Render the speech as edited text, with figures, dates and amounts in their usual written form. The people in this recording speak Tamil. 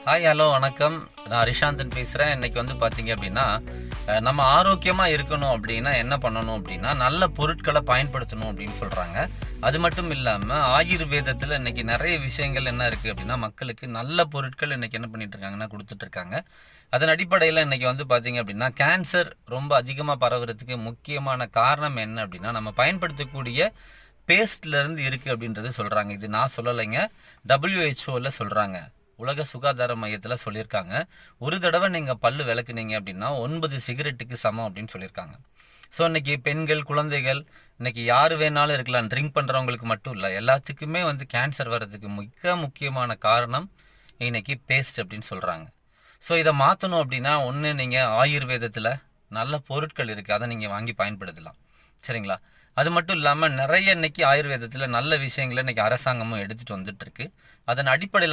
ஹாய், ஹலோ, வணக்கம். நான் ரிஷாந்தன் பேசுகிறேன். இன்னைக்கு வந்து பார்த்தீங்க அப்படின்னா, நம்ம ஆரோக்கியமாக இருக்கணும் அப்படின்னா என்ன பண்ணணும் அப்படின்னா, நல்ல பொருட்களை பயன்படுத்தணும் அப்படின்னு சொல்கிறாங்க. அது மட்டும் இல்லாமல் ஆயுர்வேதத்தில் இன்னைக்கு நிறைய விஷயங்கள் என்ன இருக்குது அப்படின்னா, மக்களுக்கு நல்ல பொருட்கள் இன்னைக்கு என்ன பண்ணிட்டு இருக்காங்கன்னா கொடுத்துட்ருக்காங்க. அதன் அடிப்படையில் இன்னைக்கு வந்து பார்த்தீங்க அப்படின்னா, கேன்சர் ரொம்ப அதிகமாக பரவுறதுக்கு முக்கியமான காரணம் என்ன அப்படின்னா, நம்ம பயன்படுத்தக்கூடிய பேஸ்ட்லேருந்து இருக்குது அப்படின்றது சொல்கிறாங்க. இது நான் சொல்லலைங்க, WHO சொல்கிறாங்க. உலக சுகாதார மையத்தில் சொல்லியிருக்காங்க. ஒரு தடவை நீங்கள் பல்லு விளக்குனீங்க அப்படின்னா 9 சிகரெட்டுக்கு சமம் அப்படின்னு சொல்லியிருக்காங்க. ஸோ இன்னைக்கு பெண்கள், குழந்தைகள், இன்னைக்கு யார் வேணாலும் இருக்கலாம். ட்ரிங்க் பண்ணுறவங்களுக்கு மட்டும் இல்லை, எல்லாத்துக்குமே வந்து கேன்சர் வர்றதுக்கு மிக முக்கியமான காரணம் இன்னைக்கு பேஸ்ட் அப்படின்னு சொல்கிறாங்க. ஸோ இதை மாற்றணும் அப்படின்னா ஒன்று, நீங்கள் ஆயுர்வேதத்தில் நல்ல பொருட்கள் இருக்குது, அதை நீங்கள் வாங்கி பயன்படுத்தலாம். சரிங்களா? அது மட்டும் இல்லாமல் நிறைய இன்னைக்கு ஆயுர்வேதத்தில் நல்ல விஷயங்களை இன்னைக்கு அரசாங்கமும் எடுத்துகிட்டு வந்துட்டு இருக்கு. அதன் அடிப்படையில்